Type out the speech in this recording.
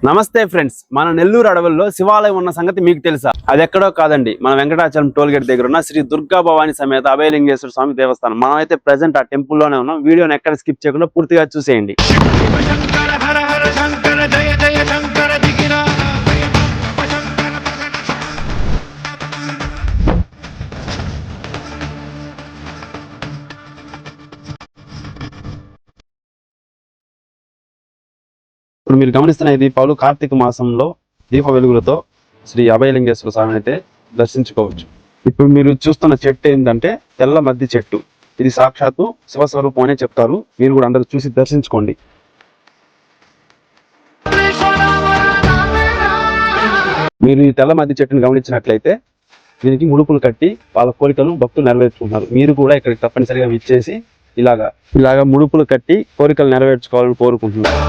నమస్తే ఫ్రెండ్స్, మన నెల్లూరు అడవుల్లో శివాలయం ఉన్న సంగతి మీకు తెలుసా? అది ఎక్కడో కాదండి, మన వెంకటాచలం టోల్గేట్ దగ్గర ఉన్న శ్రీ దుర్గా భవాని సమేత అభయలింగేశ్వర స్వామి దేవస్థానం. మనం అయితే ప్రెసెంట్ ఆ టెంపుల్ లోనే ఉన్నాం. వీడియోని ఎక్కడ స్కిప్ చేయకుండా పూర్తిగా చూసేయండి. ఇప్పుడు మీరు గమనిస్తున్న ఈ దీపాలు కార్తీక మాసంలో దీప వెలుగులతో శ్రీ అభయలింగేశ్వర స్వామిని అయితే దర్శించుకోవచ్చు. ఇప్పుడు మీరు చూస్తున్న చెట్టు ఏంటంటే తెల్ల మద్ది చెట్టు. ఇది సాక్షాత్తు శివస్వరూపం అనే చెప్తారు. మీరు కూడా అందరూ చూసి దర్శించుకోండి. మీరు ఈ తెల్ల మద్ది చెట్టును గమనించినట్లయితే దీనికి ముడుపులు కట్టి వాళ్ళ కోరికలు భక్తులు నెరవేర్చుకుంటున్నారు. మీరు కూడా ఇక్కడికి తప్పనిసరిగా విచ్చేసి ఇలాగా ముడుపులు కట్టి కోరికలు నెరవేర్చుకోవాలని కోరుకుంటున్నారు.